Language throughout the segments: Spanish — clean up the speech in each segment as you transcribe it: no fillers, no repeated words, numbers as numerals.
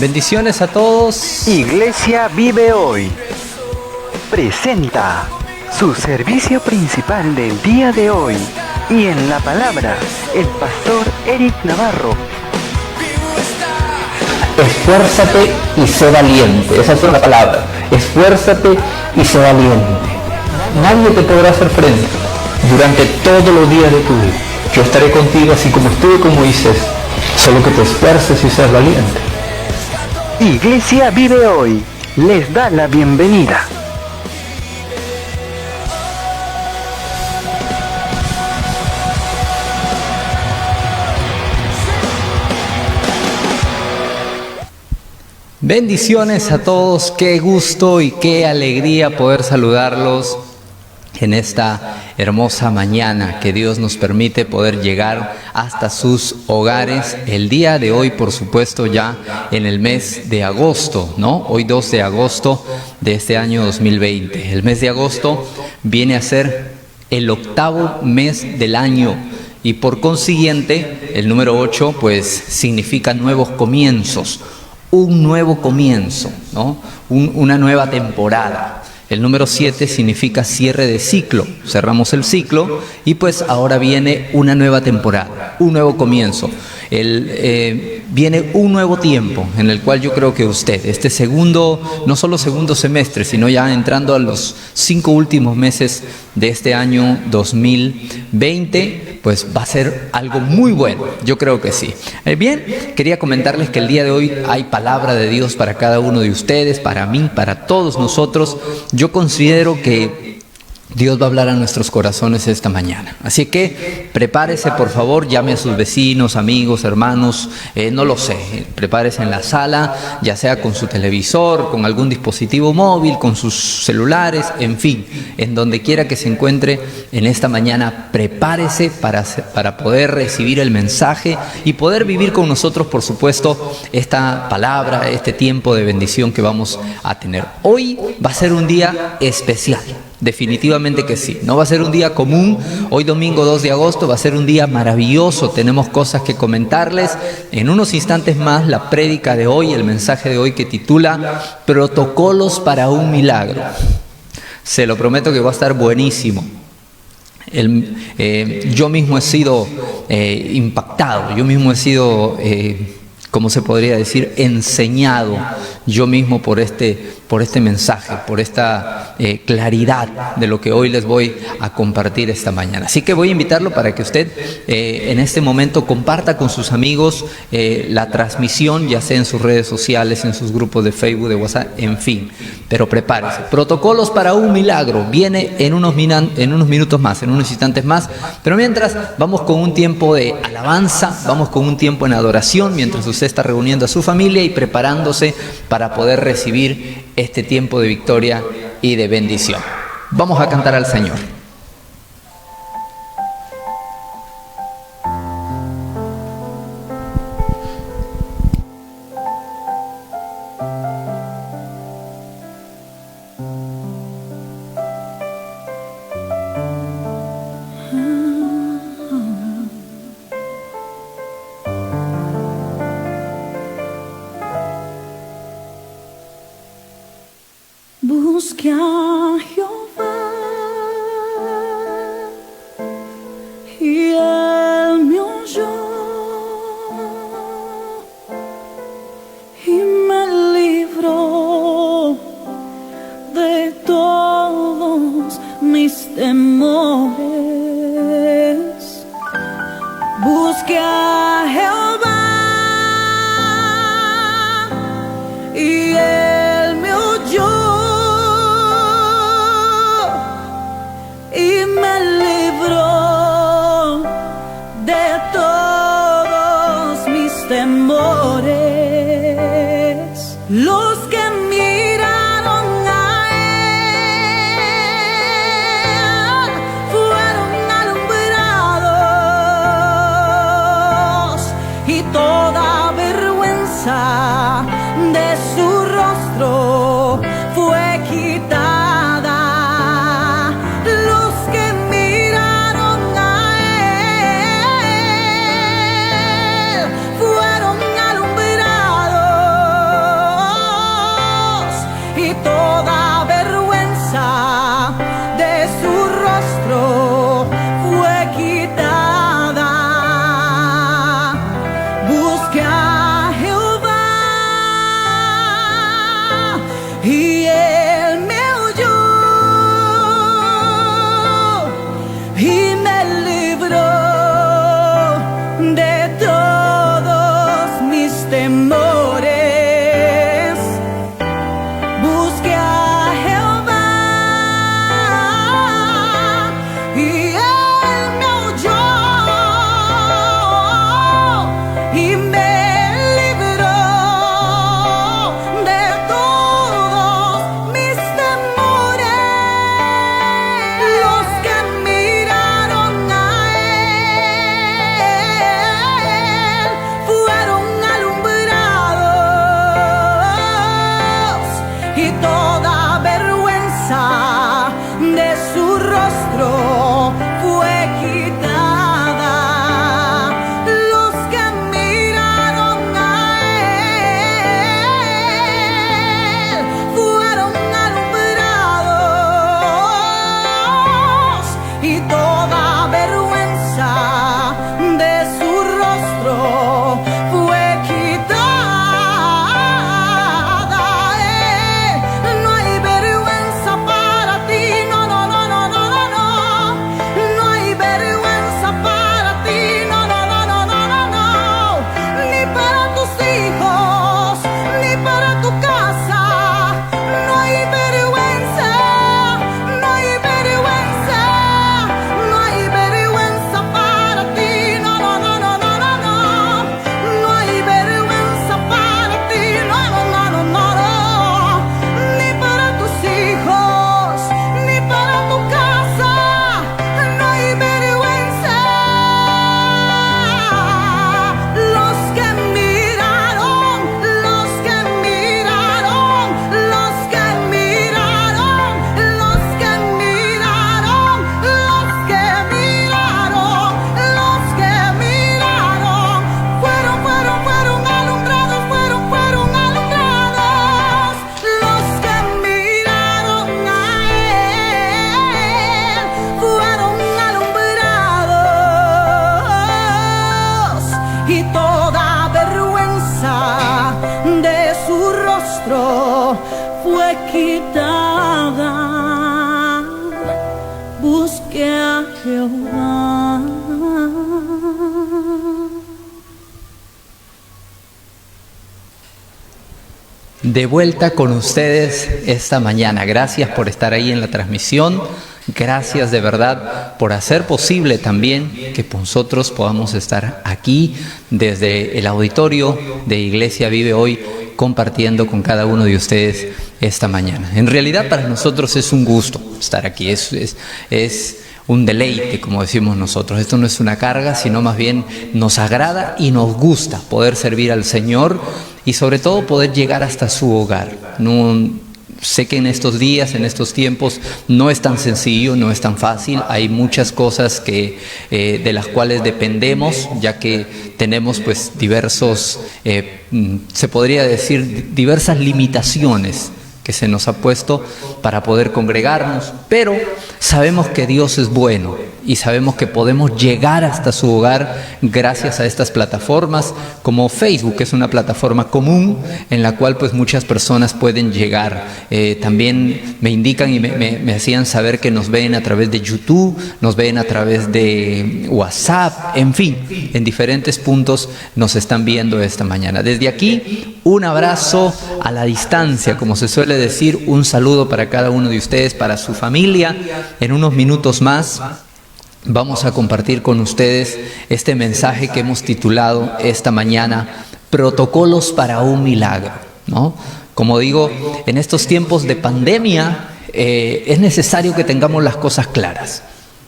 Bendiciones a todos. Iglesia Vive Hoy presenta su servicio principal del día de hoy. Y en la palabra, el pastor Eric Navarro. Esfuérzate y sé valiente. Esa es la palabra. Esfuérzate y sé valiente. Nadie te podrá hacer frente durante todos los días de tu vida. Yo estaré contigo así como estuve con Moisés. Solo que te esfuerces y seas valiente. Iglesia Vive Hoy les da la bienvenida. Bendiciones a todos, qué gusto y qué alegría poder saludarlos en esta hermosa mañana que Dios nos permite poder llegar hasta sus hogares. El día de hoy, por supuesto, ya en el mes de agosto, ¿no? Hoy 2 de agosto de este año 2020. El mes de agosto viene a ser el 8º mes del año y por consiguiente el número 8 pues significa nuevos comienzos. Un nuevo comienzo, ¿no? Una nueva temporada. El número 7 significa cierre de ciclo. Cerramos el ciclo y pues ahora viene una nueva temporada, un nuevo comienzo. Viene un nuevo tiempo en el cual yo creo que usted, este segundo, no solo segundo semestre, sino ya entrando a los 5 últimos meses de este año 2020, pues va a ser algo muy bueno, yo creo que sí. Bien, quería comentarles que el día de hoy hay palabra de Dios para cada uno de ustedes, para mí, para todos nosotros. Yo considero que Dios va a hablar a nuestros corazones esta mañana. Así que prepárese, por favor, llame a sus vecinos, amigos, hermanos, no lo sé, prepárese en la sala, ya sea con su televisor, con algún dispositivo móvil, con sus celulares, en fin, en donde quiera que se encuentre en esta mañana, prepárese para poder recibir el mensaje y poder vivir con nosotros, por supuesto, esta palabra, este tiempo de bendición que vamos a tener. Hoy va a ser un día especial. Definitivamente que sí, no va a ser un día común. Hoy domingo 2 de agosto va a ser un día maravilloso, tenemos cosas que comentarles. En unos instantes más la prédica de hoy, el mensaje de hoy que titula Protocolos para un milagro. Se lo prometo que va a estar buenísimo. Yo mismo he sido impactado, yo mismo he sido, ¿cómo se podría decir? Enseñado yo mismo por este mensaje, por esta claridad de lo que hoy les voy a compartir esta mañana. Así que voy a invitarlo para que usted en este momento comparta con sus amigos la transmisión, ya sea en sus redes sociales, en sus grupos de Facebook, de WhatsApp, en fin. Pero prepárese. Protocolos para un milagro. Viene en unos minutos más, en unos instantes más. Pero mientras, vamos con un tiempo de alabanza, vamos con un tiempo en adoración, mientras usted está reuniendo a su familia y preparándose para poder recibir este tiempo de victoria y de bendición. Vamos a cantar al Señor. Busque a Jehová y Él me oyó y me libró de todos mis temores. Busque a Jehová y Él me oyó y me libró de todos mis temores. Los que miraron a Él fueron alumbrados. quitada, busqué a Jehová. De vuelta con ustedes esta mañana. Gracias por estar ahí en la transmisión. Gracias de verdad por hacer posible también que nosotros podamos estar aquí desde el auditorio de Iglesia Vive Hoy, compartiendo con cada uno de ustedes esta mañana. En realidad para nosotros es un gusto estar aquí, es un deleite, como decimos nosotros. Esto no es una carga, sino más bien nos agrada y nos gusta poder servir al Señor y sobre todo poder llegar hasta su hogar. Sé que en estos días, en estos tiempos, no es tan sencillo, no es tan fácil. Hay muchas cosas de las cuales dependemos, ya que tenemos pues diversos, se podría decir, diversas limitaciones que se nos ha puesto para poder congregarnos, pero sabemos que Dios es bueno y sabemos que podemos llegar hasta su hogar gracias a estas plataformas como Facebook, que es una plataforma común en la cual pues muchas personas pueden llegar. También me indican y me hacían saber que nos ven a través de YouTube, nos ven a través de WhatsApp, en fin, en diferentes puntos nos están viendo esta mañana. Desde aquí, un abrazo a la distancia, como se suele decir, un saludo para cada uno de ustedes, para su familia. En unos minutos más vamos a compartir con ustedes este mensaje que hemos titulado esta mañana, Protocolos para un milagro, ¿no? Como digo, en estos tiempos de pandemia es necesario que tengamos las cosas claras.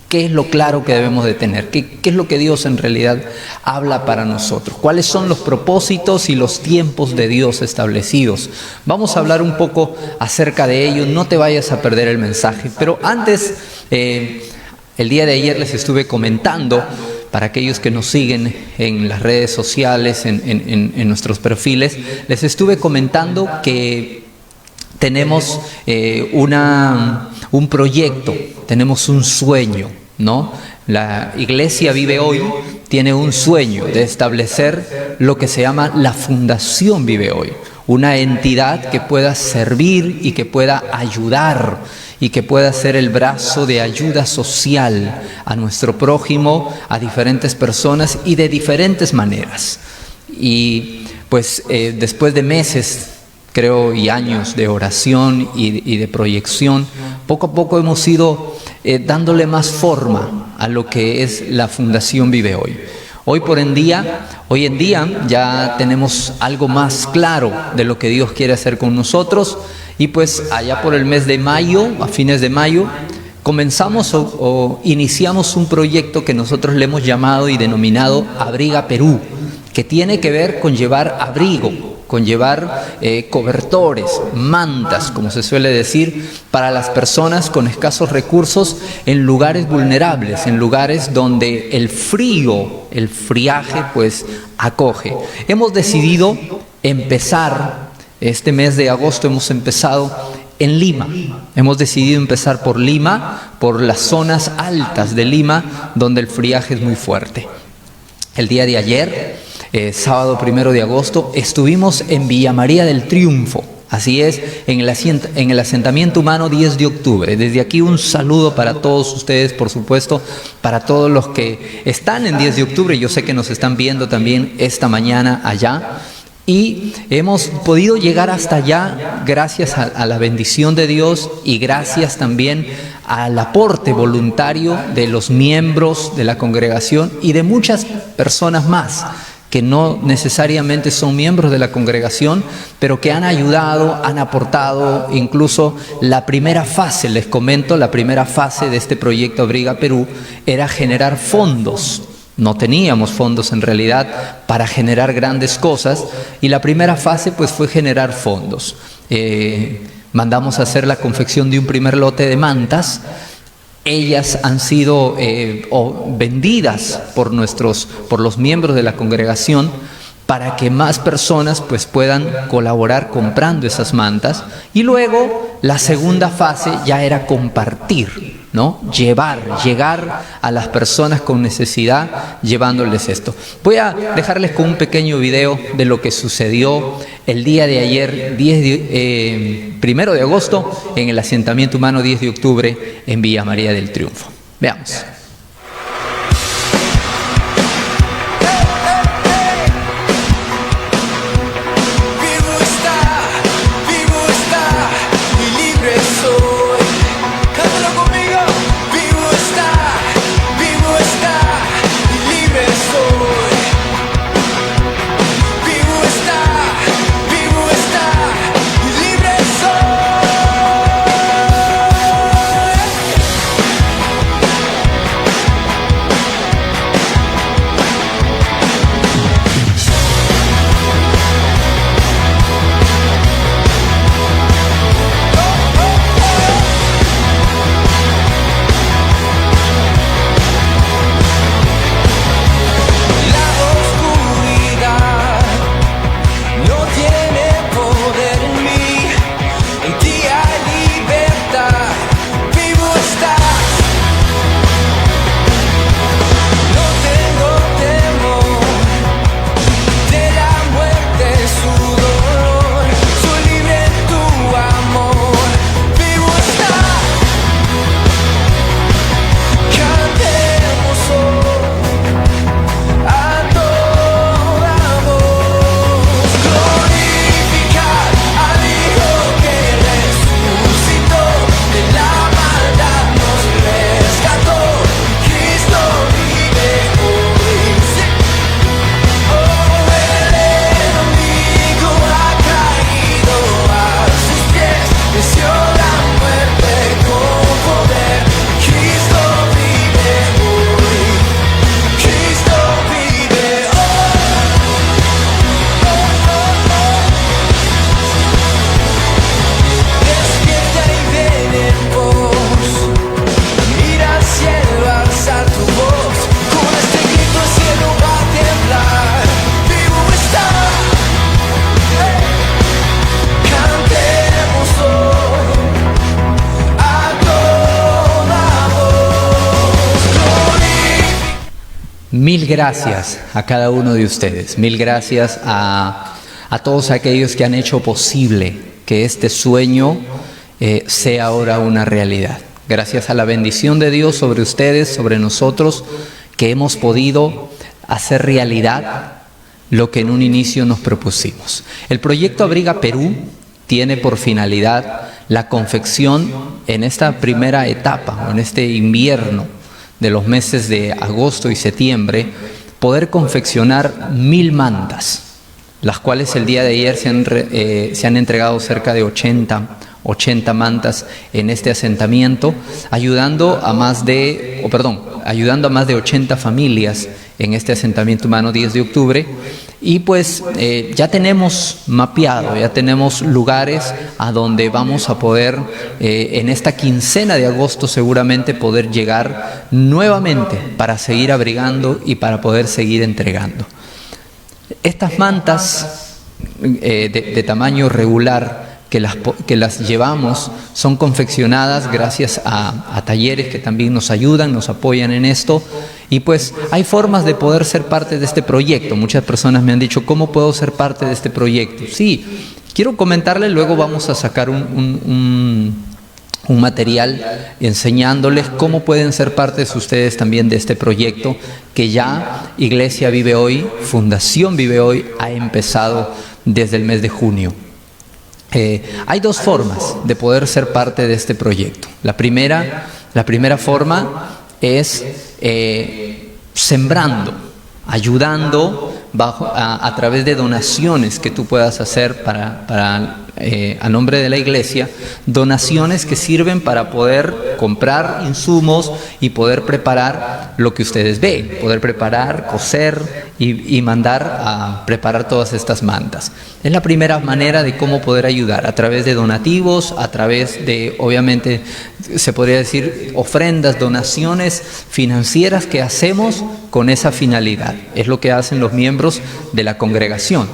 ¿Qué es lo claro que debemos de tener? ¿Qué es lo que Dios en realidad habla para nosotros? ¿Cuáles son los propósitos y los tiempos de Dios establecidos? Vamos a hablar un poco acerca de ello. No te vayas a perder el mensaje. Pero antes, el día de ayer les estuve comentando, para aquellos que nos siguen en las redes sociales, en nuestros perfiles, les estuve comentando que tenemos un proyecto, tenemos un sueño, ¿no? La Iglesia Vive Hoy tiene un sueño de establecer lo que se llama la Fundación Vive Hoy, una entidad que pueda servir y que pueda ayudar y que pueda ser el brazo de ayuda social a nuestro prójimo, a diferentes personas y de diferentes maneras. Y pues después de meses, creo, y años de oración y de proyección, poco a poco hemos ido dándole más forma a lo que es la Fundación Vive Hoy. Hoy en día ya tenemos algo más claro de lo que Dios quiere hacer con nosotros, y pues allá por el mes de mayo, a fines de mayo, comenzamos o iniciamos un proyecto que nosotros le hemos llamado y denominado Abriga Perú, que tiene que ver con llevar abrigo, con llevar cobertores, mantas, como se suele decir, para las personas con escasos recursos en lugares vulnerables, en lugares donde el friaje pues acoge. Hemos decidido empezar, este mes de agosto hemos empezado en Lima. Hemos decidido empezar por Lima, por las zonas altas de Lima, donde el friaje es muy fuerte. El día de ayer, sábado 1 de agosto, estuvimos en Villa María del Triunfo. Así es, en el asentamiento humano 10 de octubre. Desde aquí un saludo para todos ustedes, por supuesto, para todos los que están en 10 de octubre. Yo sé que nos están viendo también esta mañana allá. Y hemos podido llegar hasta allá gracias a la bendición de Dios y gracias también al aporte voluntario de los miembros de la congregación y de muchas personas más que no necesariamente son miembros de la congregación, pero que han ayudado, han aportado. Incluso la primera fase, les comento, la primera fase de este proyecto Abriga Perú era generar fondos. No teníamos fondos en realidad para generar grandes cosas, y la primera fase pues fue generar fondos. Mandamos a hacer la confección de un primer lote de mantas. Ellas han sido vendidas por los miembros de la congregación para que más personas pues puedan colaborar comprando esas mantas. Y luego la segunda fase ya era compartir ¿no? Llegar a las personas con necesidad, llevándoles esto. Voy a dejarles con un pequeño video de lo que sucedió el día de ayer, 1 de agosto, en el asentamiento humano 10 de octubre en Villa María del Triunfo. Veamos. Mil gracias a cada uno de ustedes, mil gracias a todos aquellos que han hecho posible que este sueño sea ahora una realidad. Gracias a la bendición de Dios sobre ustedes, sobre nosotros, que hemos podido hacer realidad lo que en un inicio nos propusimos. El proyecto Abriga Perú tiene por finalidad la confección en esta primera etapa, en este invierno de los meses de agosto y septiembre, poder confeccionar 1000 mantas, las cuales el día de ayer se han entregado cerca de 80 mantas en este asentamiento, ayudando a más de 80 familias en este asentamiento humano 10 de octubre. Y pues ya tenemos mapeado, ya tenemos lugares a donde vamos a poder, en esta quincena de agosto seguramente, poder llegar nuevamente para seguir abrigando y para poder seguir entregando. Estas mantas de tamaño regular que las llevamos son confeccionadas gracias a talleres que también nos ayudan, nos apoyan en esto. Y pues hay formas de poder ser parte de este proyecto. Muchas personas me han dicho, ¿cómo puedo ser parte de este proyecto? Sí, quiero comentarles, luego vamos a sacar un material enseñándoles cómo pueden ser partes ustedes también de este proyecto que ya Iglesia Vive Hoy, Fundación Vive Hoy, ha empezado desde el mes de junio. Hay dos formas de poder ser parte de este proyecto. La primera forma es sembrando, ayudando a través de donaciones que tú puedas hacer a nombre de la iglesia, donaciones que sirven para poder comprar insumos y poder preparar lo que ustedes ven, poder preparar, coser y mandar a preparar todas estas mantas. Es la primera manera de cómo poder ayudar, a través de donativos, a través de, obviamente, se podría decir, ofrendas, donaciones financieras que hacemos con esa finalidad. Es lo que hacen los miembros de la congregación.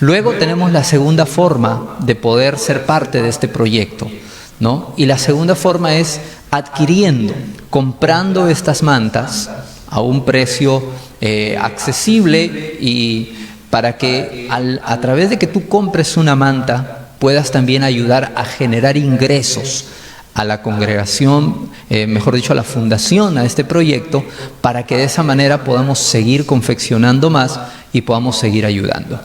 Luego tenemos la segunda forma de poder ser parte de este proyecto, ¿no? Y la segunda forma es adquiriendo, comprando estas mantas a un precio accesible, y para que a través de que tú compres una manta puedas también ayudar a generar ingresos a la congregación, mejor dicho a la fundación, a este proyecto, para que de esa manera podamos seguir confeccionando más y podamos seguir ayudando.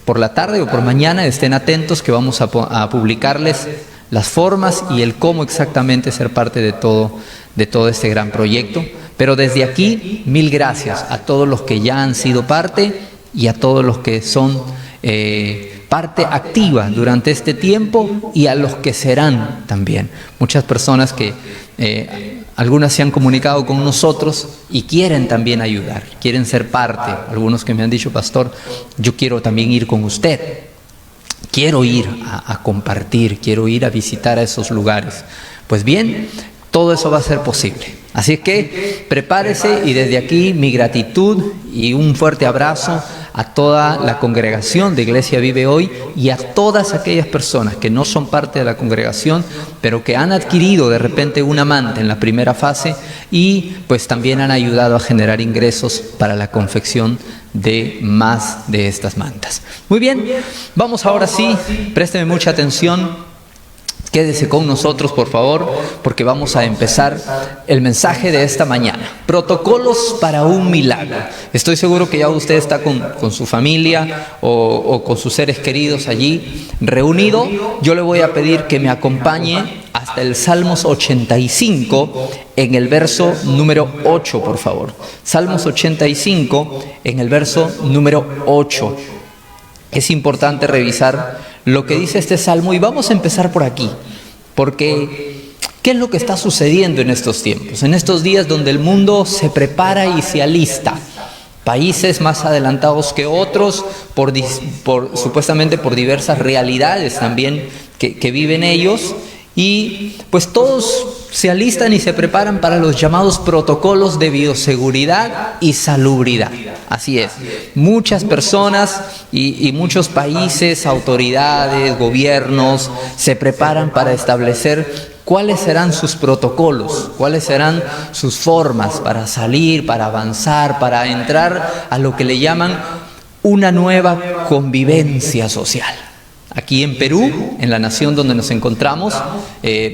Por la tarde o por mañana estén atentos, que vamos a publicarles las formas y el cómo exactamente ser parte de todo este gran proyecto. Pero desde aquí, mil gracias a todos los que ya han sido parte y a todos los que son parte activa durante este tiempo, y a los que serán también. Muchas personas que algunas se han comunicado con nosotros y quieren también ayudar, quieren ser parte. Algunos que me han dicho: pastor, yo quiero también ir con usted, quiero ir a compartir, quiero ir a visitar a esos lugares. Pues bien, todo eso va a ser posible. Así que prepárese, y desde aquí mi gratitud y un fuerte abrazo a toda la congregación de Iglesia Vive Hoy, y a todas aquellas personas que no son parte de la congregación, pero que han adquirido de repente una manta en la primera fase, y pues también han ayudado a generar ingresos para la confección de más de estas mantas. Muy bien, vamos ahora sí, présteme mucha atención. Quédese con nosotros, por favor, porque vamos a empezar el mensaje de esta mañana. Protocolos para un milagro. Estoy seguro que ya usted está con su familia o con sus seres queridos allí reunido. Yo le voy a pedir que me acompañe hasta el Salmos 85 en el verso número 8, por favor. Salmos 85 en el verso número 8. Es importante revisar lo que dice este salmo, y vamos a empezar por aquí, porque ¿qué es lo que está sucediendo en estos tiempos? En estos días donde el mundo se prepara y se alista, países más adelantados que otros, supuestamente por diversas realidades también que viven ellos, y pues todos se alistan y se preparan para los llamados protocolos de bioseguridad y salubridad. Así es, muchas personas y muchos países, autoridades, gobiernos se preparan para establecer cuáles serán sus protocolos, cuáles serán sus formas para salir, para avanzar, para entrar a lo que le llaman una nueva convivencia social. Aquí en Perú, en la nación donde nos encontramos,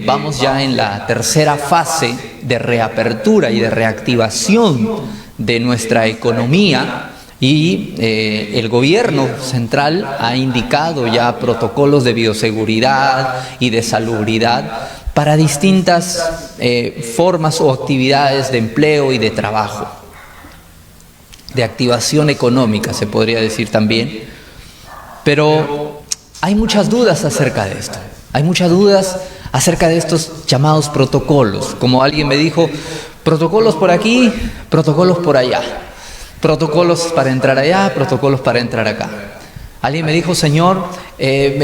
vamos ya en la tercera fase de reapertura y de reactivación de nuestra economía, y el gobierno central ha indicado ya protocolos de bioseguridad y de salubridad para distintas formas o actividades de empleo y de trabajo, de activación económica, se podría decir también. Pero hay muchas dudas acerca de esto. Hay muchas dudas acerca de estos llamados protocolos. Como alguien me dijo, protocolos por aquí, protocolos por allá. Protocolos para entrar allá, protocolos para entrar acá. Alguien me dijo: Señor, he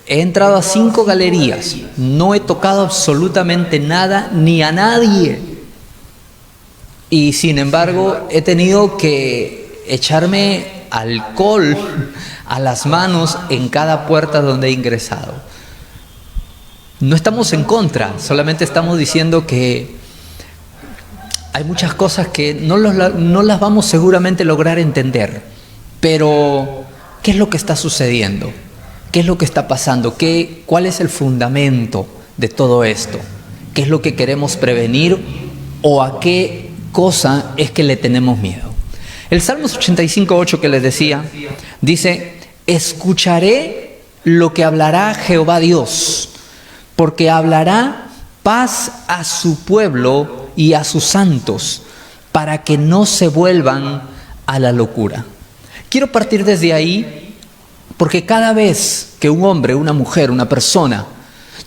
entrado a 5 galerías, no he tocado absolutamente nada ni a nadie. Y sin embargo, he tenido que echarme alcohol a las manos en cada puerta donde he ingresado. No estamos en contra, solamente estamos diciendo que hay muchas cosas que no las vamos seguramente a lograr entender. Pero, ¿qué es lo que está sucediendo? ¿Qué es lo que está pasando? ¿Cuál es el fundamento de todo esto? ¿Qué es lo que queremos prevenir? ¿O a qué cosa es que le tenemos miedo? El Salmos 85:8 que les decía, dice: escucharé lo que hablará Jehová Dios, porque hablará paz a su pueblo y a sus santos, para que no se vuelvan a la locura. Quiero partir desde ahí, porque cada vez que un hombre, una mujer, una persona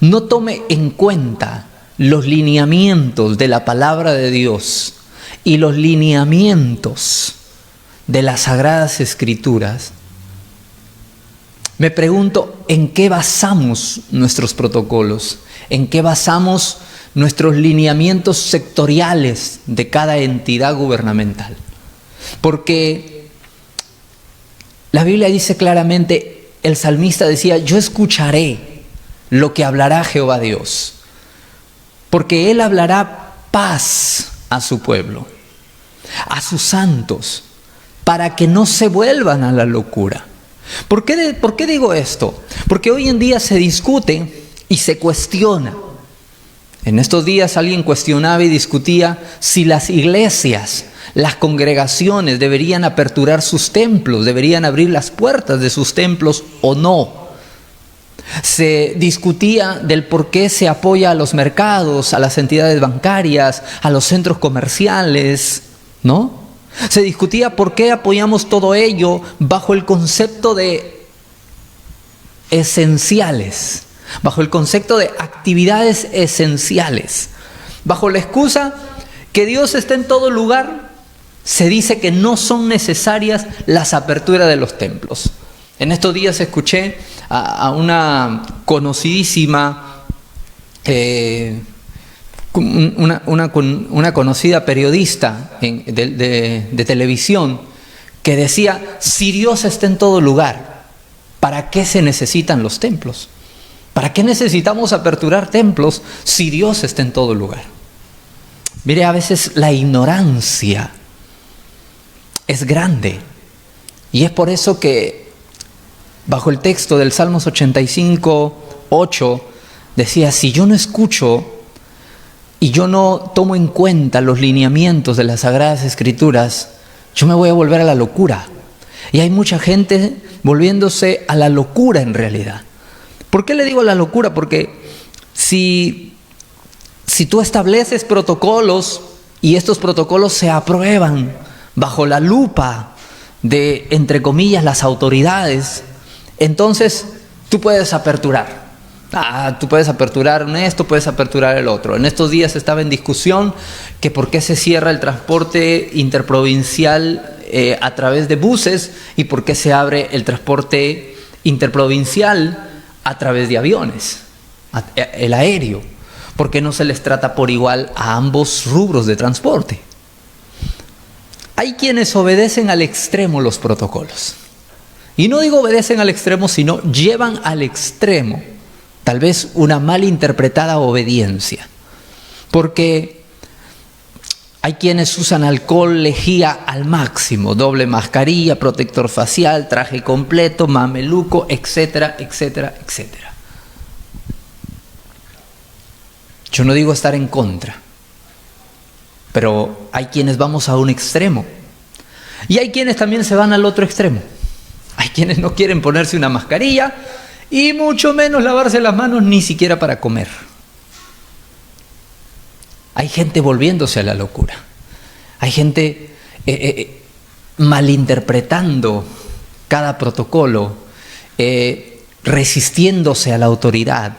no tome en cuenta los lineamientos de la palabra de Dios y los lineamientos de las Sagradas Escrituras, me pregunto, ¿en qué basamos nuestros protocolos? ¿En qué basamos nuestros lineamientos sectoriales de cada entidad gubernamental? Porque la Biblia dice claramente, el salmista decía: yo escucharé lo que hablará Jehová Dios, porque Él hablará paz a su pueblo, a sus santos, para que no se vuelvan a la locura. ¿Por qué digo esto? Porque hoy en día se discute y se cuestiona. En estos días alguien cuestionaba y discutía si las iglesias, las congregaciones deberían aperturar sus templos, deberían abrir las puertas de sus templos o no. Se discutía del por qué se apoya a los mercados, a las entidades bancarias, a los centros comerciales, ¿no? Se discutía por qué apoyamos todo ello bajo el concepto de esenciales, bajo el concepto de actividades esenciales. Bajo la excusa que Dios está en todo lugar, se dice que no son necesarias las aperturas de los templos. En estos días escuché a una conocidísima, una conocida periodista de televisión que decía, si Dios está en todo lugar, ¿para qué se necesitan los templos? ¿Para qué necesitamos aperturar templos si Dios está en todo lugar? Mire, a veces la ignorancia es grande, y es por eso que bajo el texto del Salmos 85:8 decía, si yo no escucho y yo no tomo en cuenta los lineamientos de las Sagradas Escrituras, yo me voy a volver a la locura. Y hay mucha gente volviéndose a la locura en realidad. ¿Por qué le digo la locura? Porque si tú estableces protocolos y estos protocolos se aprueban bajo la lupa de, entre comillas, las autoridades, entonces tú puedes aperturar. Tú puedes aperturar esto, puedes aperturar el otro. En estos días estaba en discusión que por qué se cierra el transporte interprovincial a través de buses y por qué se abre el transporte interprovincial a través de aviones, el aéreo. ¿Por qué no se les trata por igual a ambos rubros de transporte? Hay quienes obedecen al extremo los protocolos. Y no digo obedecen al extremo, sino llevan al extremo tal vez una mal interpretada obediencia. Porque hay quienes usan alcohol, lejía al máximo, doble mascarilla, protector facial, traje completo, mameluco, etcétera, etcétera, etcétera. Yo no digo estar en contra, pero hay quienes vamos a un extremo. Y hay quienes también se van al otro extremo. Hay quienes no quieren ponerse una mascarilla y mucho menos lavarse las manos ni siquiera para comer. Hay gente volviéndose a la locura. Hay gente malinterpretando cada protocolo, resistiéndose a la autoridad,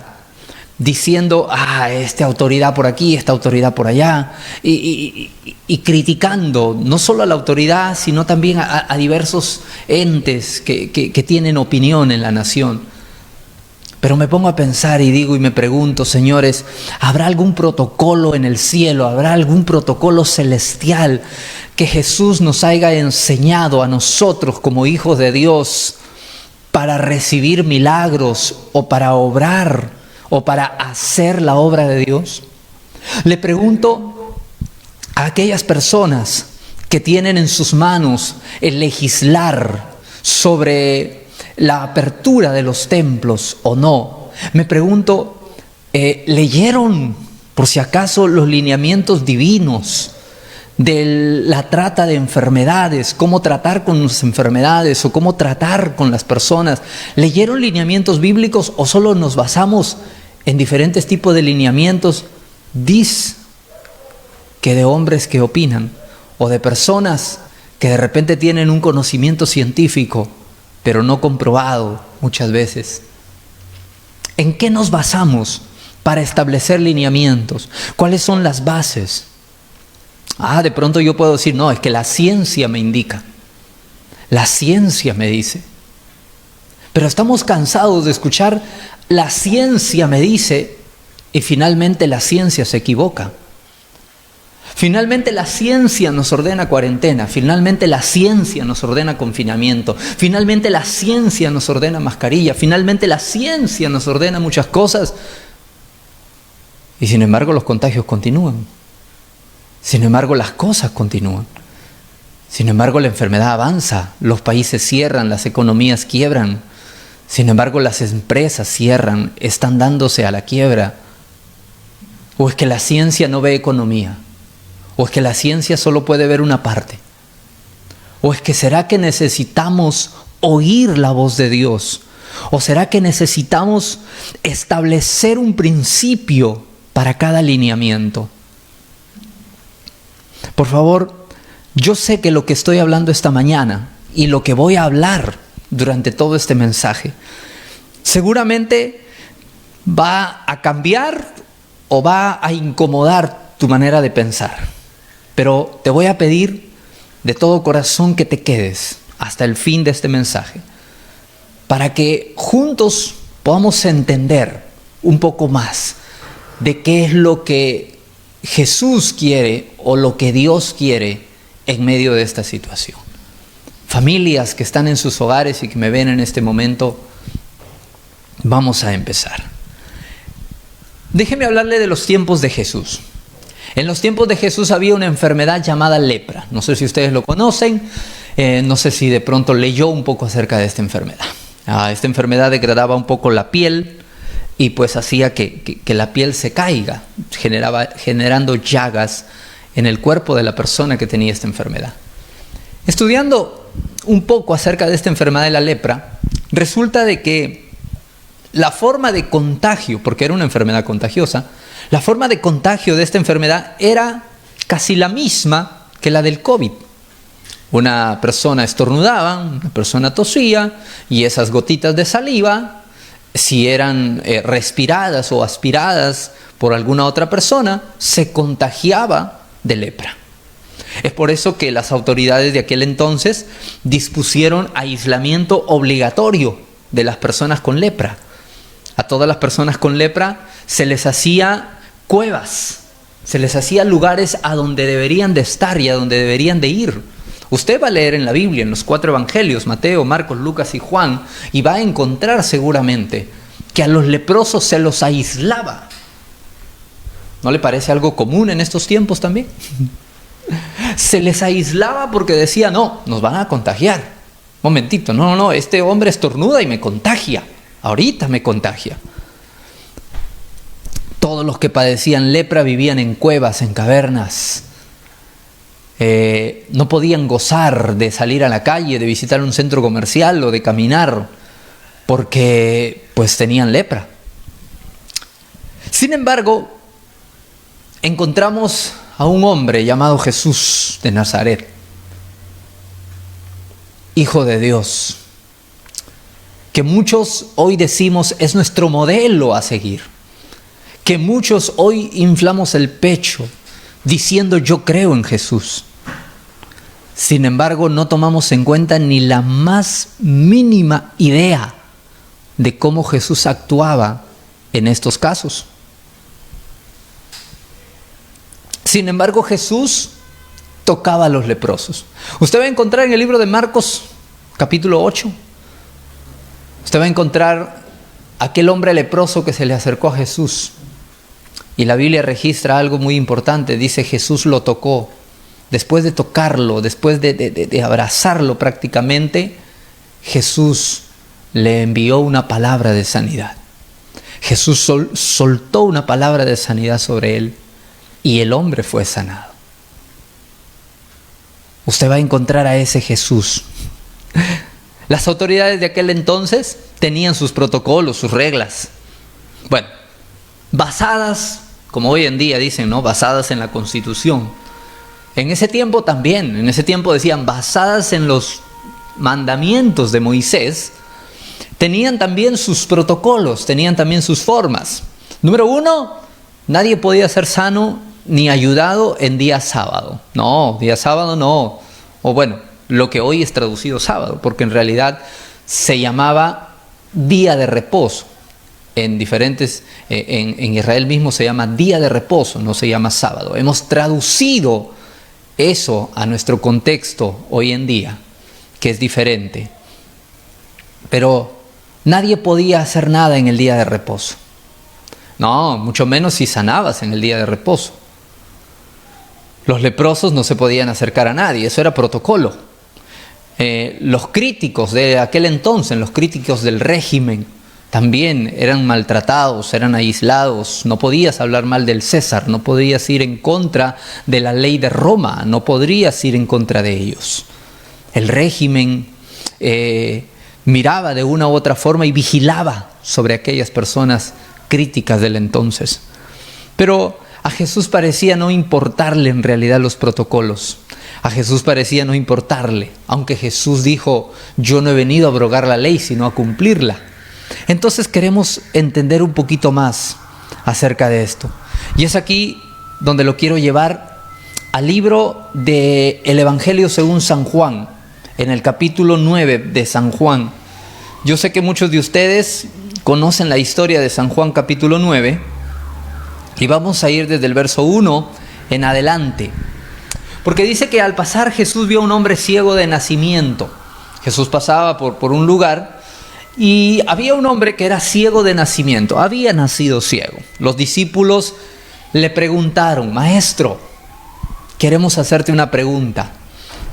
diciendo, esta autoridad por aquí, esta autoridad por allá, y criticando no solo a la autoridad, sino también a diversos entes que tienen opinión en la nación. Pero me pongo a pensar y digo y me pregunto, señores, ¿habrá algún protocolo en el cielo? ¿Habrá algún protocolo celestial que Jesús nos haya enseñado a nosotros como hijos de Dios para recibir milagros o para obrar o para hacer la obra de Dios? Le pregunto a aquellas personas que tienen en sus manos el legislar sobre la apertura de los templos o no. Me pregunto, ¿leyeron por si acaso los lineamientos divinos de la trata de enfermedades, cómo tratar con las enfermedades o cómo tratar con las personas? ¿Leyeron lineamientos bíblicos o solo nos basamos en diferentes tipos de lineamientos que de hombres que opinan o de personas que de repente tienen un conocimiento científico pero no comprobado muchas veces? ¿En qué nos basamos para establecer lineamientos? ¿Cuáles son las bases? De pronto yo puedo decir, no, es que la ciencia me indica. La ciencia me dice. Pero estamos cansados de escuchar, la ciencia me dice, y finalmente la ciencia se equivoca. Finalmente la ciencia nos ordena cuarentena, finalmente la ciencia nos ordena confinamiento, finalmente la ciencia nos ordena mascarilla, finalmente la ciencia nos ordena muchas cosas. Y sin embargo los contagios continúan, sin embargo las cosas continúan, sin embargo la enfermedad avanza, los países cierran, las economías quiebran, sin embargo las empresas cierran, están dándose a la quiebra. ¿O es que la ciencia no ve economía? ¿O es que la ciencia solo puede ver una parte? ¿O es que será que necesitamos oír la voz de Dios? ¿O será que necesitamos establecer un principio para cada lineamiento? Por favor, yo sé que lo que estoy hablando esta mañana y lo que voy a hablar durante todo este mensaje seguramente va a cambiar o va a incomodar tu manera de pensar. Pero te voy a pedir de todo corazón que te quedes hasta el fin de este mensaje, para que juntos podamos entender un poco más de qué es lo que Jesús quiere o lo que Dios quiere en medio de esta situación. Familias que están en sus hogares y que me ven en este momento, vamos a empezar. Déjeme hablarle de los tiempos de Jesús. En los tiempos de Jesús había una enfermedad llamada lepra. No sé si ustedes lo conocen, no sé si de pronto leyó un poco acerca de esta enfermedad. Esta enfermedad degradaba un poco la piel y pues hacía que la piel se caiga, generando llagas en el cuerpo de la persona que tenía esta enfermedad. Estudiando un poco acerca de esta enfermedad de la lepra, resulta de que la forma de contagio, porque era una enfermedad contagiosa, la forma de contagio de esta enfermedad era casi la misma que la del COVID. Una persona estornudaba, una persona tosía, y esas gotitas de saliva, si eran respiradas o aspiradas por alguna otra persona, se contagiaba de lepra. Es por eso que las autoridades de aquel entonces dispusieron aislamiento obligatorio de las personas con lepra. A todas las personas con lepra se les hacía cuevas, se les hacía lugares a donde deberían de estar y a donde deberían de ir. Usted va a leer en la Biblia, en los 4 evangelios, Mateo, Marcos, Lucas y Juan, y va a encontrar seguramente que a los leprosos se los aislaba. ¿No le parece algo común en estos tiempos también? Se les aislaba porque decía, no, nos van a contagiar. Momentito, no, este hombre estornuda y me contagia. Ahorita me contagia. Todos los que padecían lepra vivían en cuevas, en cavernas. No podían gozar de salir a la calle, de visitar un centro comercial o de caminar, porque pues tenían lepra. Sin embargo, encontramos a un hombre llamado Jesús de Nazaret, Hijo de Dios, que muchos hoy decimos es nuestro modelo a seguir, que muchos hoy inflamos el pecho diciendo yo creo en Jesús. Sin embargo, no tomamos en cuenta ni la más mínima idea de cómo Jesús actuaba en estos casos. Sin embargo, Jesús tocaba a los leprosos. Usted va a encontrar en el libro de Marcos, capítulo 8, usted va a encontrar aquel hombre leproso que se le acercó a Jesús. Y la Biblia registra algo muy importante. Dice, Jesús lo tocó. Después de tocarlo, después de abrazarlo prácticamente, Jesús le envió una palabra de sanidad. Jesús soltó una palabra de sanidad sobre él y el hombre fue sanado. Usted va a encontrar a ese Jesús. Las autoridades de aquel entonces tenían sus protocolos, sus reglas. Bueno, basadas, como hoy en día dicen, ¿no? Basadas en la Constitución. En ese tiempo también, en ese tiempo decían basadas en los mandamientos de Moisés, tenían también sus protocolos, tenían también sus formas. Número 1, nadie podía ser sano ni ayudado en día sábado. No, día sábado no. O bueno, lo que hoy es traducido sábado, porque en realidad se llamaba día de reposo. en diferentes, en Israel mismo se llama día de reposo, no se llama sábado. Hemos traducido eso a nuestro contexto hoy en día, que es diferente. Pero nadie podía hacer nada en el día de reposo. No, mucho menos si sanabas en el día de reposo. Los leprosos no se podían acercar a nadie, eso era protocolo. Los críticos de aquel entonces, los críticos del régimen, también eran maltratados, eran aislados. No podías hablar mal del César, no podías ir en contra de la ley de Roma, no podrías ir en contra de ellos. El régimen miraba de una u otra forma y vigilaba sobre aquellas personas críticas del entonces. Pero a Jesús parecía no importarle en realidad los protocolos. A Jesús parecía no importarle, aunque Jesús dijo: yo no he venido a abrogar la ley, sino a cumplirla. Entonces queremos entender un poquito más acerca de esto. Y es aquí donde lo quiero llevar al libro del Evangelio según San Juan, en el capítulo 9 de San Juan. Yo sé que muchos de ustedes conocen la historia de San Juan capítulo 9 y vamos a ir desde el verso 1 en adelante. Porque dice que al pasar Jesús vio a un hombre ciego de nacimiento. Jesús pasaba por un lugar y había un hombre que era ciego de nacimiento, había nacido ciego. Los discípulos le preguntaron: Maestro, queremos hacerte una pregunta.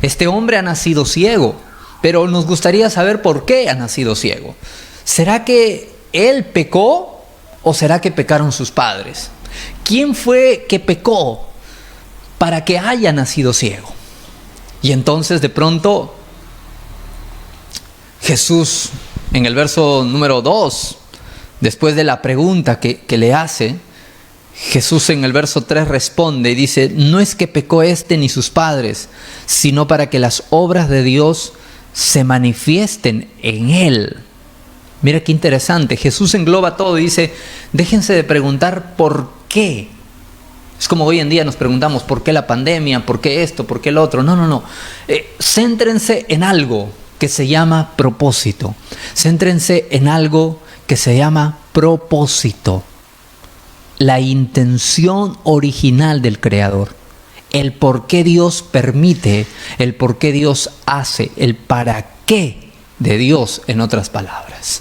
Este hombre ha nacido ciego, pero nos gustaría saber por qué ha nacido ciego. ¿Será que él pecó o será que pecaron sus padres? ¿Quién fue que pecó para que haya nacido ciego? Y entonces de pronto Jesús, en el verso número 2, después de la pregunta que le hace, Jesús en el verso 3 responde y dice: no es que pecó este ni sus padres, sino para que las obras de Dios se manifiesten en él. Mira qué interesante, Jesús engloba todo y dice: déjense de preguntar por qué. Es como hoy en día nos preguntamos: ¿por qué la pandemia? ¿Por qué esto? ¿Por qué el otro? No. Céntrense en algo que se llama propósito. Céntrense en algo que se llama propósito. La intención original del Creador. El por qué Dios permite, el por qué Dios hace, el para qué de Dios, en otras palabras.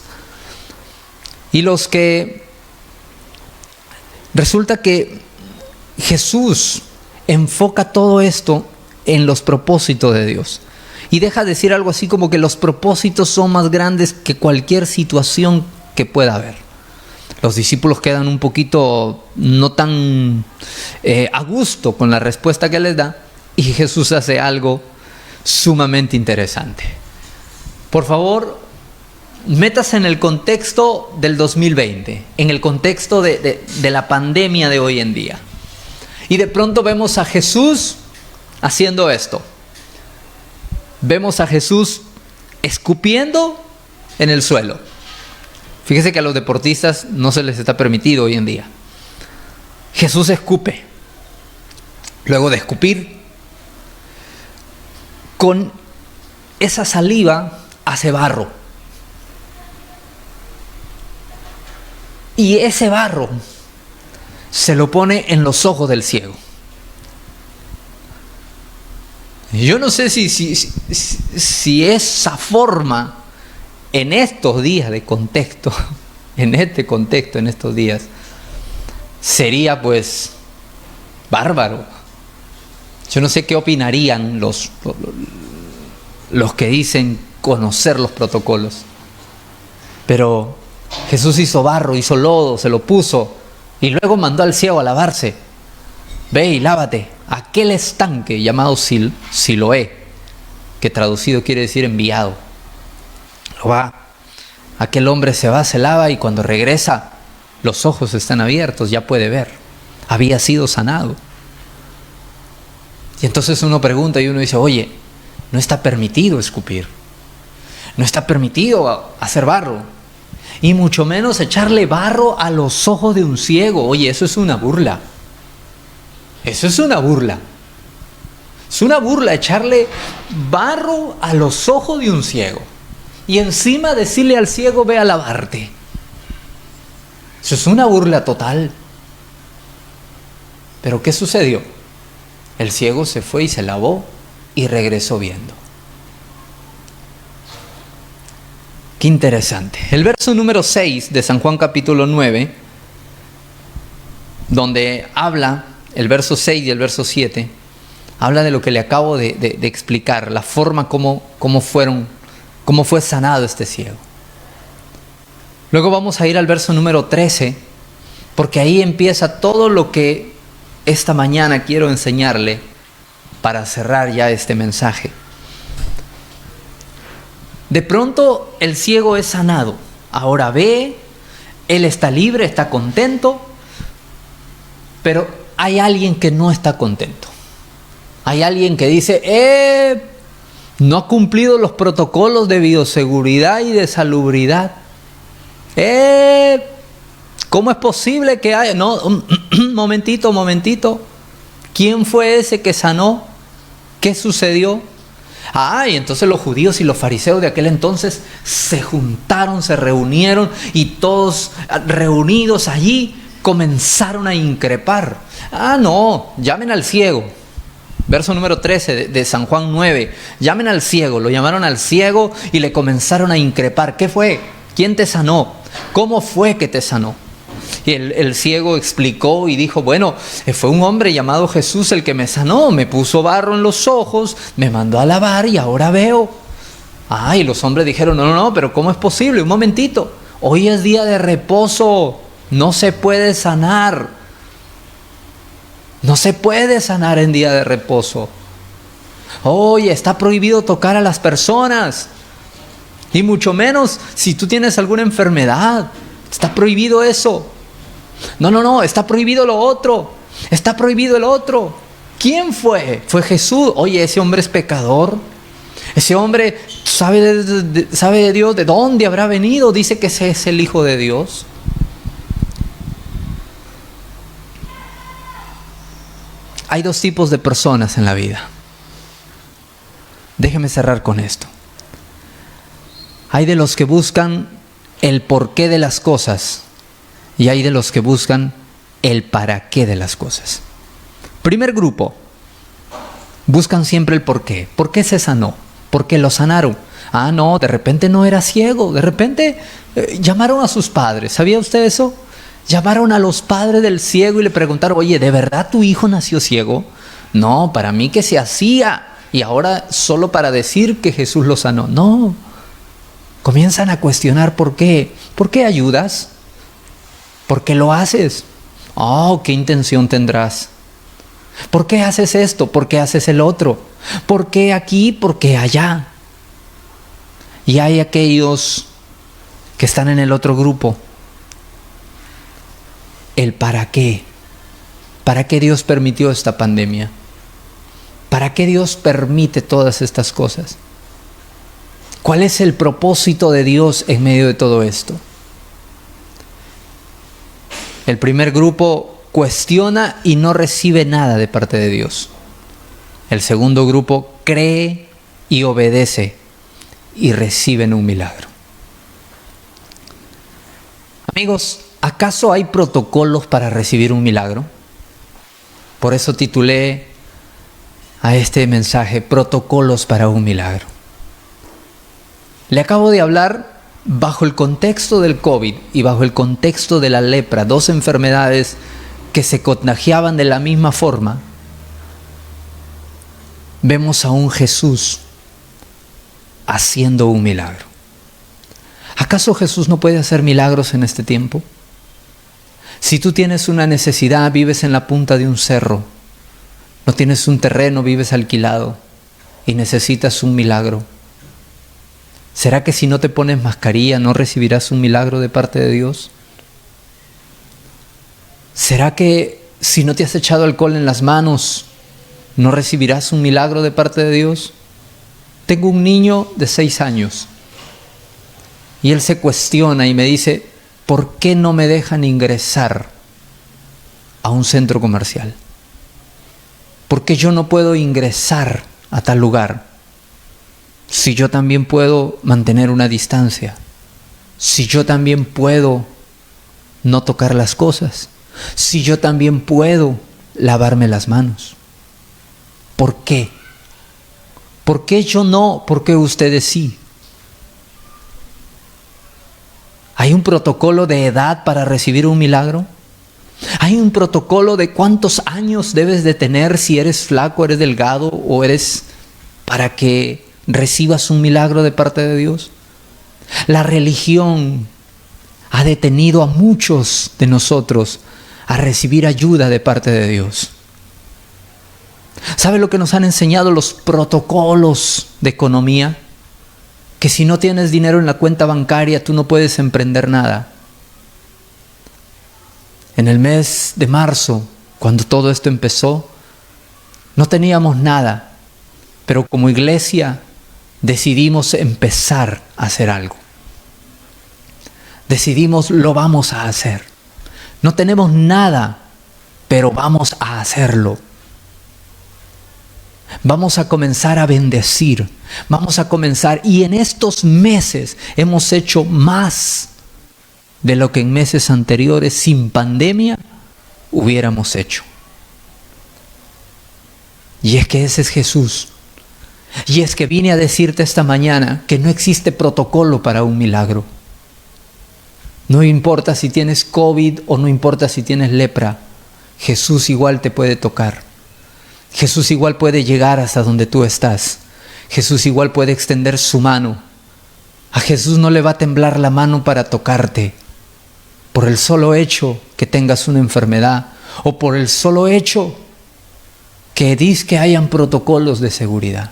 Y los que... Resulta que Jesús enfoca todo esto en los propósitos de Dios. Y deja de decir algo así como que los propósitos son más grandes que cualquier situación que pueda haber. Los discípulos quedan un poquito no tan a gusto con la respuesta que les da, y Jesús hace algo sumamente interesante. Por favor, métase en el contexto del 2020, en el contexto de la pandemia de hoy en día. Y de pronto vemos a Jesús haciendo esto. Vemos a Jesús escupiendo en el suelo. Fíjese que a los deportistas no se les está permitido hoy en día. Jesús escupe. Luego de escupir, con esa saliva hace barro. Y ese barro se lo pone en los ojos del ciego. Yo no sé si esa forma en estos días de contexto, en este contexto, en estos días, sería pues bárbaro. Yo no sé qué opinarían los que dicen conocer los protocolos. Pero Jesús hizo barro, hizo lodo, se lo puso y luego mandó al ciego a lavarse. Ve y lávate. Aquel estanque llamado Siloé, que traducido quiere decir enviado. Lo va. Aquel hombre se va, se lava y cuando regresa los ojos están abiertos, ya puede ver. Había sido sanado. Y entonces uno pregunta y uno dice: oye, no está permitido escupir. No está permitido hacer barro. Y mucho menos echarle barro a los ojos de un ciego. Oye, eso es una burla. Eso es una burla. Es una burla echarle barro a los ojos de un ciego. Y encima decirle al ciego: ve a lavarte. Eso es una burla total. Pero ¿qué sucedió? El ciego se fue y se lavó y regresó viendo. Qué interesante. El verso número 6 de San Juan capítulo 9, donde habla, el verso 6 y el verso 7, habla de lo que le acabo de explicar, la forma cómo fue sanado este ciego. Luego vamos a ir al verso número 13, porque ahí empieza todo lo que esta mañana quiero enseñarle para cerrar ya este mensaje. De pronto el ciego es sanado, ahora ve, él está libre, está contento, pero hay alguien que no está contento. Hay alguien que dice, no ha cumplido los protocolos de bioseguridad y de salubridad. ¿Cómo es posible que haya? No, un momentito. ¿Quién fue ese que sanó? ¿Qué sucedió? Y entonces los judíos y los fariseos de aquel entonces se juntaron, se reunieron y todos reunidos allí comenzaron a increpar. No, llamen al ciego. Verso número 13 de San Juan 9. Llamen al ciego, lo llamaron al ciego y le comenzaron a increpar. ¿Qué fue? ¿Quién te sanó? ¿Cómo fue que te sanó? Y el ciego explicó y dijo, bueno, fue un hombre llamado Jesús el que me sanó, me puso barro en los ojos, me mandó a lavar y ahora veo. Y los hombres dijeron, no, pero ¿cómo es posible? Un momentito, hoy es día de reposo, no se puede sanar. No se puede sanar en día de reposo. Oye, está prohibido tocar a las personas. Y mucho menos si tú tienes alguna enfermedad. Está prohibido eso. No, está prohibido lo otro. Está prohibido el otro. ¿Quién fue? Fue Jesús. Oye, ese hombre es pecador. Ese hombre sabe de Dios, de dónde habrá venido. Dice que ese es el Hijo de Dios. Hay dos tipos de personas en la vida. Déjeme cerrar con esto. Hay de los que buscan el porqué de las cosas y hay de los que buscan el para qué de las cosas. Primer grupo, buscan siempre el porqué. ¿Por qué se sanó? ¿Por qué lo sanaron? No, de repente no era ciego, de repente llamaron a sus padres. ¿Sabía usted eso? Llamaron a los padres del ciego y le preguntaron, oye, ¿de verdad tu hijo nació ciego? No, para mí que se hacía. Y ahora solo para decir que Jesús lo sanó. No. Comienzan a cuestionar por qué. ¿Por qué ayudas? ¿Por qué lo haces? ¿Qué intención tendrás? ¿Por qué haces esto? ¿Por qué haces el otro? ¿Por qué aquí? ¿Por qué allá? Y hay aquellos que están en el otro grupo. El para qué. ¿Para qué Dios permitió esta pandemia? ¿Para qué Dios permite todas estas cosas? ¿Cuál es el propósito de Dios en medio de todo esto? El primer grupo cuestiona y no recibe nada de parte de Dios. El segundo grupo cree y obedece y reciben un milagro. Amigos, ¿acaso hay protocolos para recibir un milagro? Por eso titulé a este mensaje, Protocolos para un milagro. Le acabo de hablar bajo el contexto del COVID y bajo el contexto de la lepra, dos enfermedades que se contagiaban de la misma forma. Vemos a un Jesús haciendo un milagro. ¿Acaso Jesús no puede hacer milagros en este tiempo? Si tú tienes una necesidad, vives en la punta de un cerro, no tienes un terreno, vives alquilado y necesitas un milagro, ¿será que si no te pones mascarilla no recibirás un milagro de parte de Dios? ¿Será que si no te has echado alcohol en las manos no recibirás un milagro de parte de Dios? Tengo un niño de 6 años y él se cuestiona y me dice, ¿por qué no me dejan ingresar a un centro comercial? ¿Por qué yo no puedo ingresar a tal lugar? Si yo también puedo mantener una distancia, si yo también puedo no tocar las cosas si yo también puedo lavarme las manos? ¿Por qué? ¿Por qué yo no? ¿Por qué ustedes sí? ¿Hay un protocolo de edad para recibir un milagro? ¿Hay un protocolo de cuántos años debes de tener si eres flaco, eres delgado o eres para que recibas un milagro de parte de Dios? La religión ha detenido a muchos de nosotros a recibir ayuda de parte de Dios. ¿Sabe lo que nos han enseñado los protocolos de economía? Que si no tienes dinero en la cuenta bancaria, tú no puedes emprender nada. En el mes de marzo, cuando todo esto empezó, no teníamos nada, pero como iglesia decidimos empezar a hacer algo. Decidimos, lo vamos a hacer. No tenemos nada, pero vamos a hacerlo. Vamos a comenzar a bendecir, vamos a comenzar, y en estos meses hemos hecho más de lo que en meses anteriores sin pandemia hubiéramos hecho. Y es que ese es Jesús. Y es que vine a decirte esta mañana que no existe protocolo para un milagro. No importa si tienes COVID o no importa si tienes lepra, Jesús igual te puede tocar. Jesús igual puede llegar hasta donde tú estás. Jesús igual puede extender su mano. A Jesús no le va a temblar la mano para tocarte por el solo hecho que tengas una enfermedad o por el solo hecho que dices que hayan protocolos de seguridad.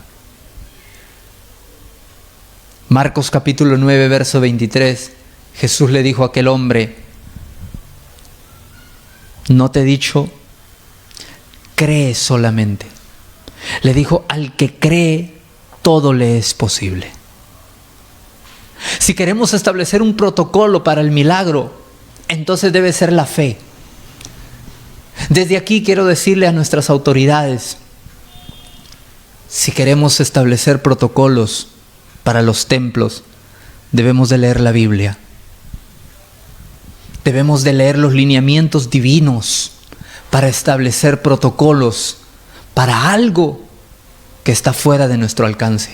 Marcos capítulo 9, verso 23, Jesús le dijo a aquel hombre: ¿no te he dicho? Cree solamente. Le dijo, al que cree, todo le es posible. Si queremos establecer un protocolo para el milagro, entonces debe ser la fe. Desde aquí quiero decirle a nuestras autoridades, si queremos establecer protocolos para los templos, debemos de leer la Biblia. Debemos de leer los lineamientos divinos para establecer protocolos para algo que está fuera de nuestro alcance.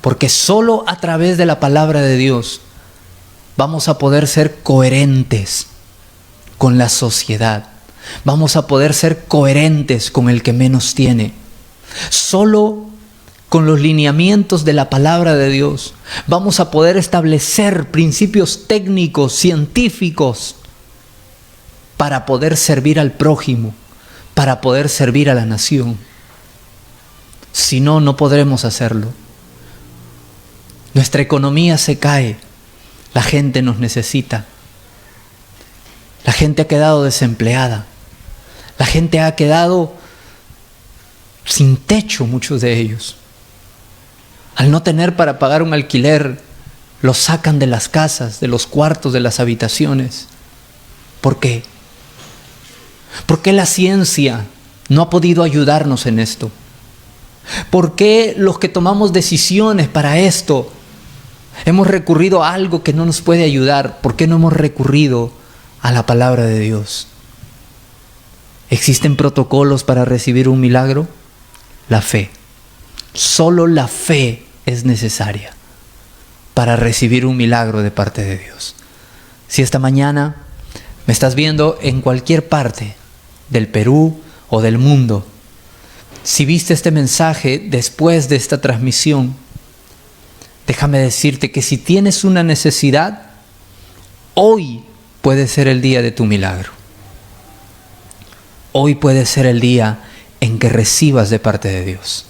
Porque solo a través de la palabra de Dios vamos a poder ser coherentes con la sociedad. Vamos a poder ser coherentes con el que menos tiene. Solo con los lineamientos de la palabra de Dios vamos a poder establecer principios técnicos, científicos, para poder servir al prójimo, para poder servir a la nación. Si no, no podremos hacerlo. Nuestra economía se cae, la gente nos necesita. La gente ha quedado desempleada, la gente ha quedado sin techo, muchos de ellos. Al no tener para pagar un alquiler, los sacan de las casas, de los cuartos, de las habitaciones. ¿Por qué? ¿Por qué la ciencia no ha podido ayudarnos en esto? ¿Por qué los que tomamos decisiones para esto hemos recurrido a algo que no nos puede ayudar? ¿Por qué no hemos recurrido a la palabra de Dios? ¿Existen protocolos para recibir un milagro? La fe. Solo la fe es necesaria para recibir un milagro de parte de Dios. Si esta mañana me estás viendo en cualquier parte del Perú o del mundo, si viste este mensaje después de esta transmisión, déjame decirte que si tienes una necesidad, hoy puede ser el día de tu milagro. Hoy puede ser el día en que recibas de parte de Dios.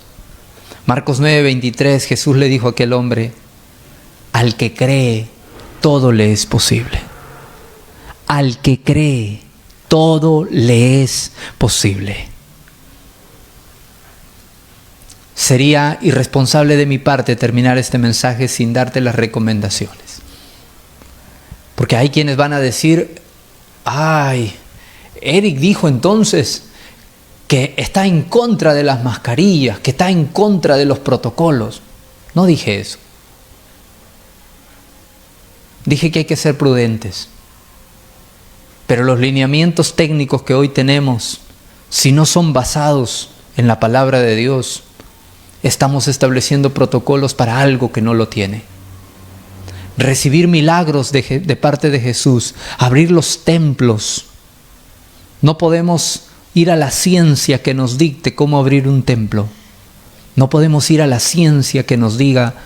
Marcos 9:23, Jesús le dijo a aquel hombre: al que cree, todo le es posible. Al que cree, todo le es posible. Sería irresponsable de mi parte terminar este mensaje sin darte las recomendaciones. Porque hay quienes van a decir: ay, Eric dijo entonces que está en contra de las mascarillas, que está en contra de los protocolos. No dije eso. Dije que hay que ser prudentes. Pero los lineamientos técnicos que hoy tenemos, si no son basados en la palabra de Dios, estamos estableciendo protocolos para algo que no lo tiene. Recibir milagros de parte de Jesús, abrir los templos. No podemos ir a la ciencia que nos dicte cómo abrir un templo. No podemos ir a la ciencia que nos diga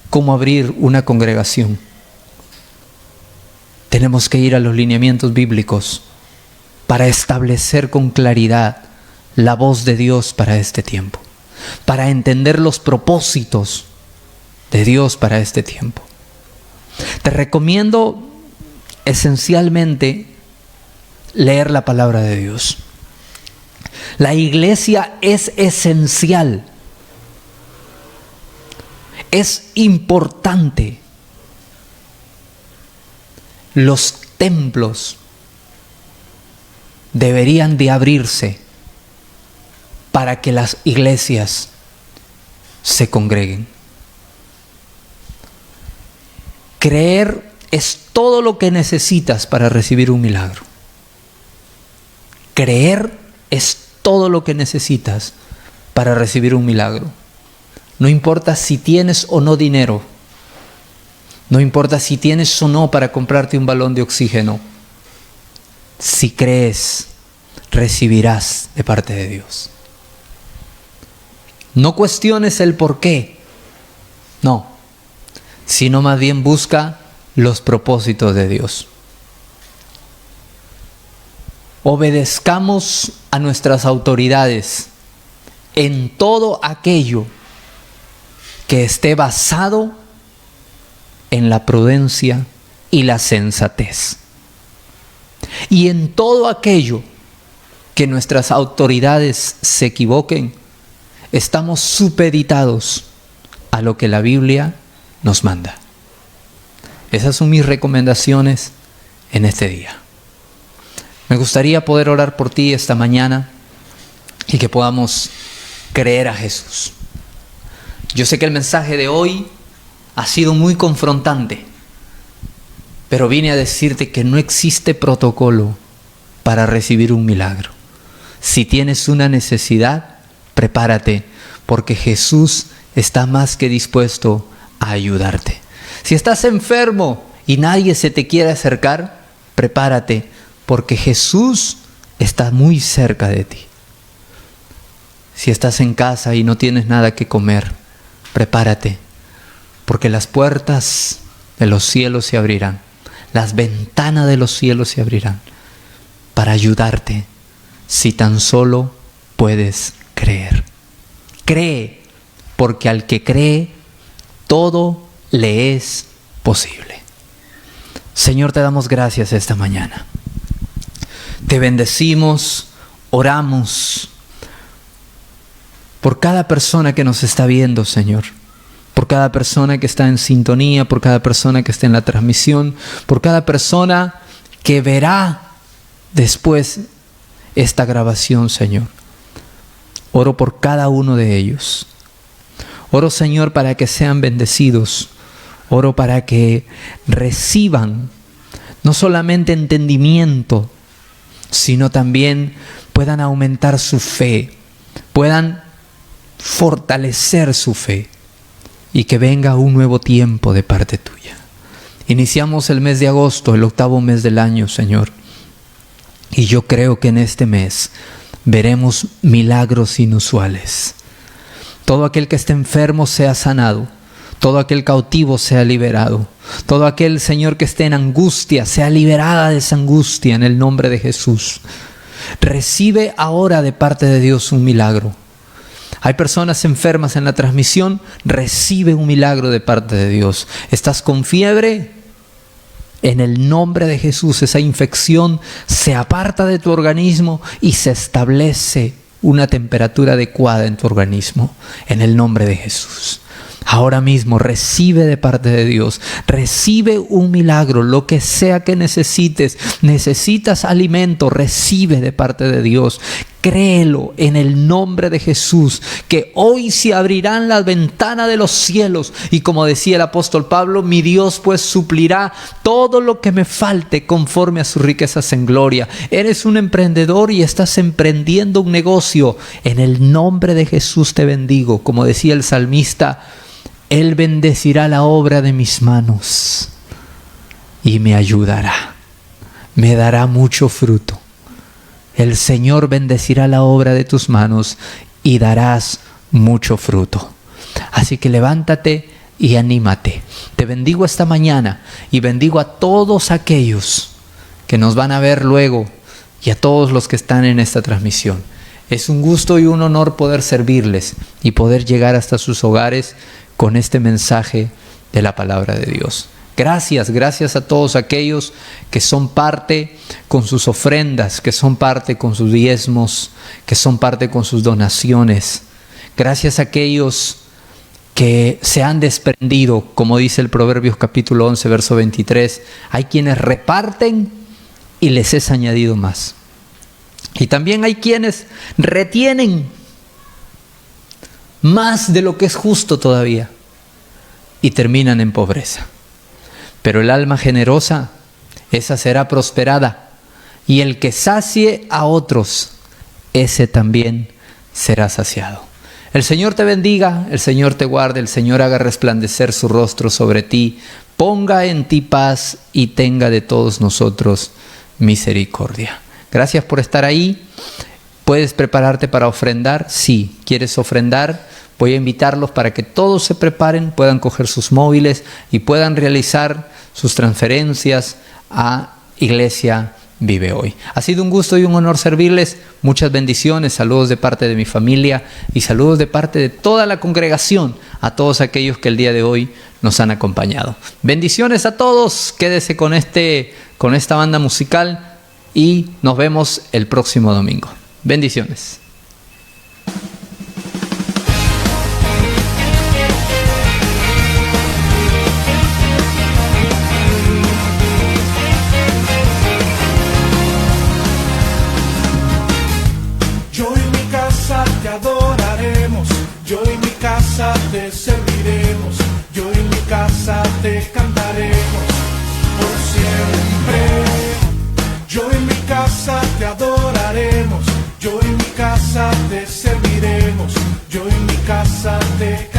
cómo abrir una congregación. Tenemos que ir a los lineamientos bíblicos para establecer con claridad la voz de Dios para este tiempo, para entender los propósitos de Dios para este tiempo. Te recomiendo esencialmente leer la palabra de Dios. La iglesia es esencial, es importante. Los templos deberían de abrirse para que las iglesias se congreguen. Creer es todo lo que necesitas para recibir un milagro. Creer es todo lo que necesitas para recibir un milagro. No importa si tienes o no dinero. No importa si tienes o no para comprarte un balón de oxígeno. Si crees, recibirás de parte de Dios. No cuestiones el por qué. No. Sino más bien busca los propósitos de Dios. Obedezcamos a nuestras autoridades en todo aquello que esté basado en la prudencia y la sensatez. Y en todo aquello que nuestras autoridades se equivoquen, estamos supeditados a lo que la Biblia nos manda. Esas son mis recomendaciones en este día. Me gustaría poder orar por ti esta mañana y que podamos creer a Jesús. Yo sé que el mensaje de hoy ha sido muy confrontante, pero vine a decirte que no existe protocolo para recibir un milagro. Si tienes una necesidad, prepárate, porque Jesús está más que dispuesto a ayudarte. Si estás enfermo y nadie se te quiere acercar, prepárate, porque Jesús está muy cerca de ti. Si estás en casa y no tienes nada que comer, prepárate, porque las puertas de los cielos se abrirán, las ventanas de los cielos se abrirán para ayudarte, si tan solo puedes creer. Cree, porque al que cree, todo le es posible. Señor, te damos gracias esta mañana. Te bendecimos, oramos por cada persona que nos está viendo, Señor. Por cada persona que está en sintonía, por cada persona que está en la transmisión, por cada persona que verá después esta grabación, Señor. Oro por cada uno de ellos. Oro, Señor, para que sean bendecidos. Oro para que reciban no solamente entendimiento, sino también puedan aumentar su fe, puedan fortalecer su fe y que venga un nuevo tiempo de parte tuya. Iniciamos el mes de agosto, el 8º mes del año, Señor, y yo creo que en este mes veremos milagros inusuales. Todo aquel que esté enfermo sea sanado, todo aquel cautivo sea liberado, todo aquel, Señor, que esté en angustia sea liberada de esa angustia en el nombre de Jesús. Recibe ahora de parte de Dios un milagro. Hay personas enfermas en la transmisión, recibe un milagro de parte de Dios. ¿Estás con fiebre? En el nombre de Jesús, esa infección se aparta de tu organismo y se establece una temperatura adecuada en tu organismo. En el nombre de Jesús. Ahora mismo recibe de parte de Dios, recibe un milagro, lo que sea que necesites. Necesitas alimento, recibe de parte de Dios. Créelo en el nombre de Jesús, que hoy se abrirán las ventanas de los cielos. Y como decía el apóstol Pablo, mi Dios pues suplirá todo lo que me falte conforme a sus riquezas en gloria. Eres un emprendedor y estás emprendiendo un negocio. En el nombre de Jesús te bendigo. Como decía el salmista, Él bendecirá la obra de mis manos y me ayudará. Me dará mucho fruto. El Señor bendecirá la obra de tus manos y darás mucho fruto. Así que levántate y anímate. Te bendigo esta mañana y bendigo a todos aquellos que nos van a ver luego y a todos los que están en esta transmisión. Es un gusto y un honor poder servirles y poder llegar hasta sus hogares con este mensaje de la palabra de Dios. Gracias a todos aquellos que son parte con sus ofrendas, que son parte con sus diezmos, que son parte con sus donaciones. Gracias a aquellos que se han desprendido, como dice el Proverbios capítulo 11, verso 23. Hay quienes reparten y les es añadido más. Y también hay quienes retienen más de lo que es justo todavía y terminan en pobreza. Pero el alma generosa, esa será prosperada, y el que sacie a otros, ese también será saciado. El Señor te bendiga, el Señor te guarde, el Señor haga resplandecer su rostro sobre ti, ponga en ti paz y tenga de todos nosotros misericordia. Gracias por estar ahí. ¿Puedes prepararte para ofrendar? Sí. ¿Quieres ofrendar? Voy a invitarlos para que todos se preparen, puedan coger sus móviles y puedan realizar sus transferencias a Iglesia Vive Hoy. Ha sido un gusto y un honor servirles. Muchas bendiciones, saludos de parte de mi familia y saludos de parte de toda la congregación a todos aquellos que el día de hoy nos han acompañado. Bendiciones a todos, quédese con esta banda musical y nos vemos el próximo domingo. Bendiciones. Te serviremos, yo y mi casa te cantaremos por siempre. Yo y mi casa te adoraremos, yo y mi casa te serviremos, yo y mi casa te